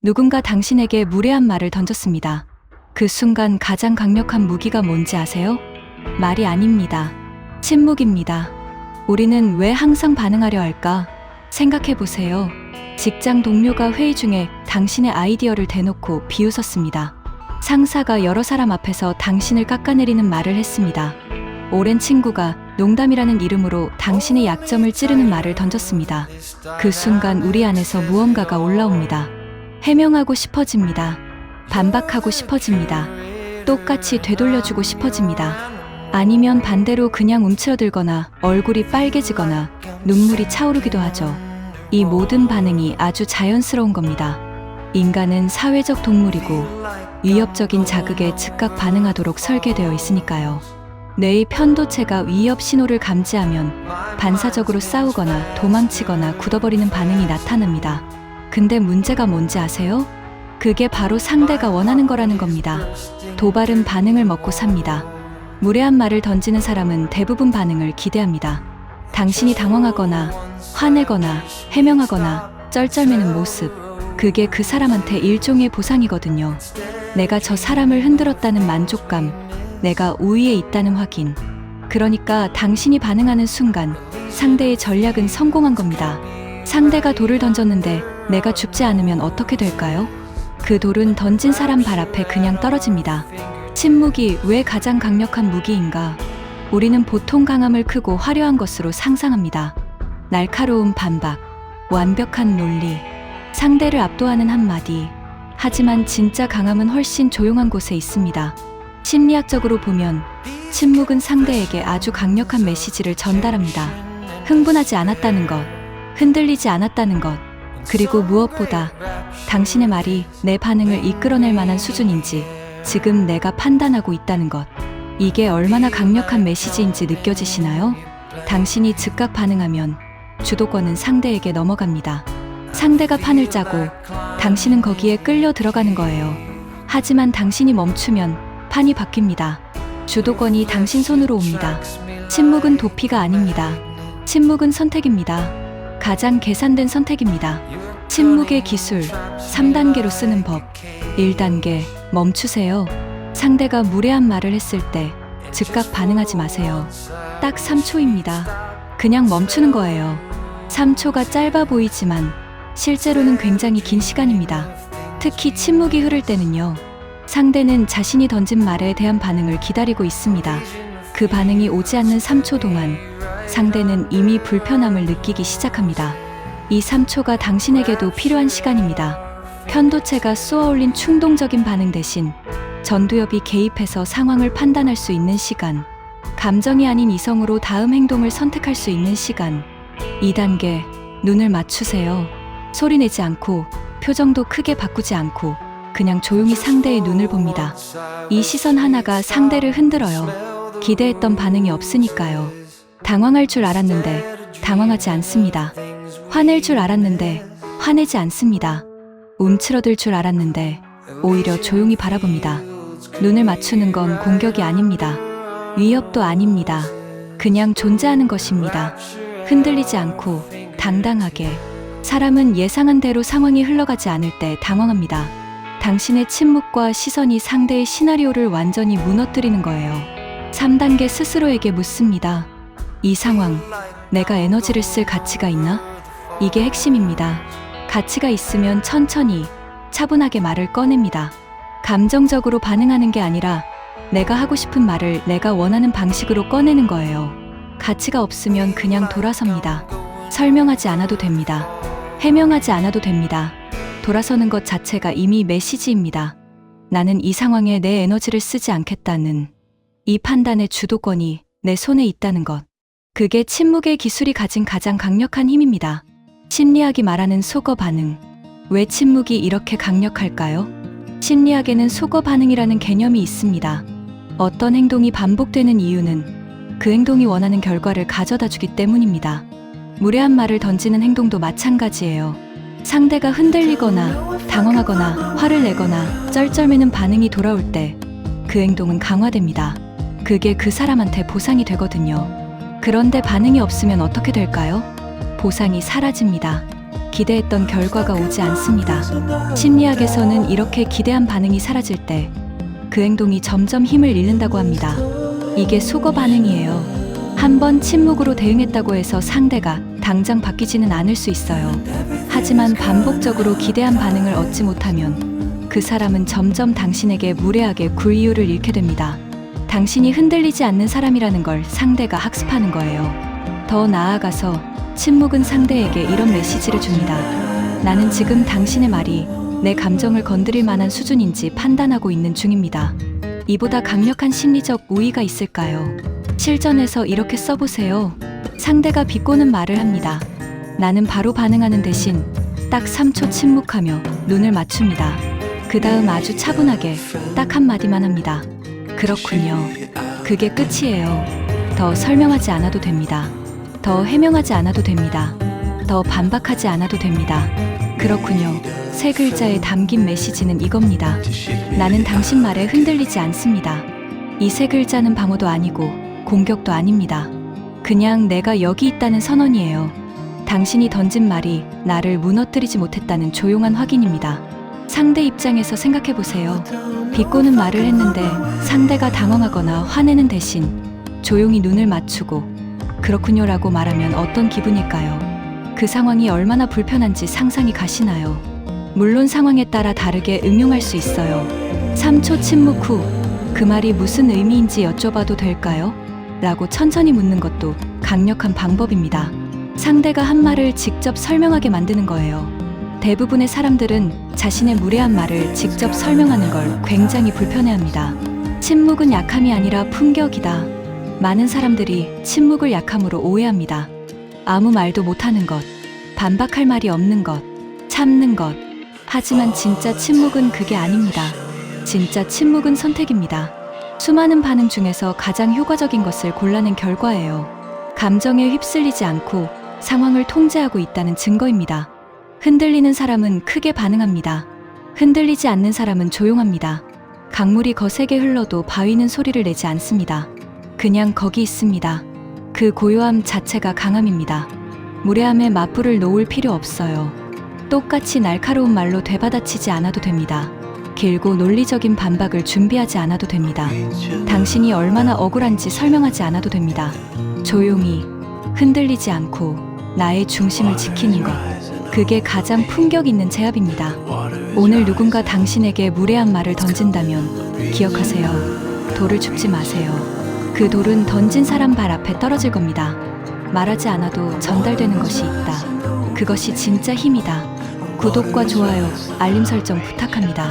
누군가 당신에게 무례한 말을 던졌습니다. 그 순간 가장 강력한 무기가 뭔지 아세요? 말이 아닙니다. 침묵입니다. 우리는 왜 항상 반응하려 할까? 생각해 보세요. 직장 동료가 회의 중에 당신의 아이디어를 대놓고 비웃었습니다. 상사가 여러 사람 앞에서 당신을 깎아내리는 말을 했습니다. 오랜 친구가 농담이라는 이름으로 당신의 약점을 찌르는 말을 던졌습니다. 그 순간 우리 안에서 무언가가 올라옵니다. 해명하고 싶어집니다. 반박하고 싶어집니다. 똑같이 되돌려주고 싶어집니다. 아니면 반대로 그냥 움츠러들거나 얼굴이 빨개지거나 눈물이 차오르기도 하죠. 이 모든 반응이 아주 자연스러운 겁니다. 인간은 사회적 동물이고 위협적인 자극에 즉각 반응하도록 설계되어 있으니까요. 뇌의 편도체가 위협 신호를 감지하면 반사적으로 싸우거나 도망치거나 굳어버리는 반응이 나타납니다. 근데 문제가 뭔지 아세요? 그게 바로 상대가 원하는 거라는 겁니다. 도발은 반응을 먹고 삽니다. 무례한 말을 던지는 사람은 대부분 반응을 기대합니다. 당신이 당황하거나 화내거나 해명하거나 쩔쩔매는 모습, 그게 그 사람한테 일종의 보상이거든요. 내가 저 사람을 흔들었다는 만족감, 내가 우위에 있다는 확인. 그러니까 당신이 반응하는 순간 상대의 전략은 성공한 겁니다. 상대가 돌을 던졌는데 내가 줍지 않으면 어떻게 될까요? 그 돌은 던진 사람 발 앞에 그냥 떨어집니다. 침묵이 왜 가장 강력한 무기인가? 우리는 보통 강함을 크고 화려한 것으로 상상합니다. 날카로운 반박, 완벽한 논리, 상대를 압도하는 한마디. 하지만 진짜 강함은 훨씬 조용한 곳에 있습니다. 심리학적으로 보면 침묵은 상대에게 아주 강력한 메시지를 전달합니다. 흥분하지 않았다는 것, 흔들리지 않았다는 것, 그리고 무엇보다 당신의 말이 내 반응을 이끌어낼 만한 수준인지 지금 내가 판단하고 있다는 것. 이게 얼마나 강력한 메시지인지 느껴지시나요? 당신이 즉각 반응하면 주도권은 상대에게 넘어갑니다. 상대가 판을 짜고 당신은 거기에 끌려 들어가는 거예요. 하지만 당신이 멈추면 판이 바뀝니다. 주도권이 당신 손으로 옵니다. 침묵은 도피가 아닙니다. 침묵은 선택입니다. 가장 계산된 선택입니다. 침묵의 기술, 3단계로 쓰는 법. 1단계, 멈추세요. 상대가 무례한 말을 했을 때 즉각 반응하지 마세요. 딱 3초입니다. 그냥 멈추는 거예요. 3초가 짧아 보이지만 실제로는 굉장히 긴 시간입니다. 특히 침묵이 흐를 때는요. 상대는 자신이 던진 말에 대한 반응을 기다리고 있습니다. 그 반응이 오지 않는 3초 동안 상대는 이미 불편함을 느끼기 시작합니다. 이 3초가 당신에게도 필요한 시간입니다. 편도체가 쏘아올린 충동적인 반응 대신 전두엽이 개입해서 상황을 판단할 수 있는 시간, 감정이 아닌 이성으로 다음 행동을 선택할 수 있는 시간. 2단계, 눈을 맞추세요. 소리내지 않고 표정도 크게 바꾸지 않고 그냥 조용히 상대의 눈을 봅니다. 이 시선 하나가 상대를 흔들어요. 기대했던 반응이 없으니까요. 당황할 줄 알았는데 당황하지 않습니다. 화낼 줄 알았는데 화내지 않습니다. 움츠러들 줄 알았는데 오히려 조용히 바라봅니다. 눈을 맞추는 건 공격이 아닙니다. 위협도 아닙니다. 그냥 존재하는 것입니다. 흔들리지 않고 당당하게. 사람은 예상한 대로 상황이 흘러가지 않을 때 당황합니다. 당신의 침묵과 시선이 상대의 시나리오를 완전히 무너뜨리는 거예요. 3단계, 스스로에게 묻습니다. 이 상황, 내가 에너지를 쓸 가치가 있나? 이게 핵심입니다. 가치가 있으면 천천히, 차분하게 말을 꺼냅니다. 감정적으로 반응하는 게 아니라 내가 하고 싶은 말을 내가 원하는 방식으로 꺼내는 거예요. 가치가 없으면 그냥 돌아섭니다. 설명하지 않아도 됩니다. 해명하지 않아도 됩니다. 돌아서는 것 자체가 이미 메시지입니다. 나는 이 상황에 내 에너지를 쓰지 않겠다는 이 판단의 주도권이 내 손에 있다는 것. 그게 침묵의 기술이 가진 가장 강력한 힘입니다. 심리학이 말하는 속어 반응. 왜 침묵이 이렇게 강력할까요? 심리학에는 속어 반응이라는 개념이 있습니다. 어떤 행동이 반복되는 이유는 그 행동이 원하는 결과를 가져다 주기 때문입니다. 무례한 말을 던지는 행동도 마찬가지예요. 상대가 흔들리거나 당황하거나 화를 내거나 쩔쩔매는 반응이 돌아올 때 그 행동은 강화됩니다. 그게 그 사람한테 보상이 되거든요. 그런데 반응이 없으면 어떻게 될까요? 보상이 사라집니다. 기대했던 결과가 오지 않습니다. 심리학에서는 이렇게 기대한 반응이 사라질 때 그 행동이 점점 힘을 잃는다고 합니다. 이게 속어 반응이에요. 한번 침묵으로 대응했다고 해서 상대가 당장 바뀌지는 않을 수 있어요. 하지만 반복적으로 기대한 반응을 얻지 못하면 그 사람은 점점 당신에게 무례하게 굴 이유를 잃게 됩니다. 당신이 흔들리지 않는 사람이라는 걸 상대가 학습하는 거예요. 더 나아가서 침묵은 상대에게 이런 메시지를 줍니다. 나는 지금 당신의 말이 내 감정을 건드릴 만한 수준인지 판단하고 있는 중입니다. 이보다 강력한 심리적 우위가 있을까요? 실전에서 이렇게 써보세요. 상대가 비꼬는 말을 합니다. 나는 바로 반응하는 대신 딱 3초 침묵하며 눈을 맞춥니다. 그 다음 아주 차분하게 딱 한마디만 합니다. 그렇군요. 그게 끝이에요. 더 설명하지 않아도 됩니다. 더 해명하지 않아도 됩니다. 더 반박하지 않아도 됩니다. 그렇군요. 세 글자에 담긴 메시지는 이겁니다. 나는 당신 말에 흔들리지 않습니다. 이 세 글자는 방어도 아니고 공격도 아닙니다. 그냥 내가 여기 있다는 선언이에요. 당신이 던진 말이 나를 무너뜨리지 못했다는 조용한 확인입니다. 상대 입장에서 생각해 보세요. 비꼬는 말을 했는데 상대가 당황하거나 화내는 대신 조용히 눈을 맞추고 그렇군요라고 말하면 어떤 기분일까요? 그 상황이 얼마나 불편한지 상상이 가시나요? 물론 상황에 따라 다르게 응용할 수 있어요. 3초 침묵 후 그 말이 무슨 의미인지 여쭤봐도 될까요? 라고 천천히 묻는 것도 강력한 방법입니다. 상대가 한 말을 직접 설명하게 만드는 거예요. 대부분의 사람들은 자신의 무례한 말을 직접 설명하는 걸 굉장히 불편해합니다. 침묵은 약함이 아니라 품격이다. 많은 사람들이 침묵을 약함으로 오해합니다. 아무 말도 못하는 것, 반박할 말이 없는 것, 참는 것. 하지만 진짜 침묵은 그게 아닙니다. 진짜 침묵은 선택입니다. 수많은 반응 중에서 가장 효과적인 것을 골라낸 결과예요. 감정에 휩쓸리지 않고 상황을 통제하고 있다는 증거입니다. 흔들리는 사람은 크게 반응합니다. 흔들리지 않는 사람은 조용합니다. 강물이 거세게 흘러도 바위는 소리를 내지 않습니다. 그냥 거기 있습니다. 그 고요함 자체가 강함입니다. 무례함에 맞불을 놓을 필요 없어요. 똑같이 날카로운 말로 되받아치지 않아도 됩니다. 길고 논리적인 반박을 준비하지 않아도 됩니다. 당신이 얼마나 억울한지 설명하지 않아도 됩니다. 조용히, 흔들리지 않고 나의 중심을 지키는 것. 그게 가장 품격 있는 제압입니다. 오늘 누군가 당신에게 무례한 말을 던진다면 기억하세요. 돌을 줍지 마세요. 그 돌은 던진 사람 발 앞에 떨어질 겁니다. 말하지 않아도 전달되는 것이 있다. 그것이 진짜 힘이다. 구독과 좋아요, 알림 설정 부탁합니다.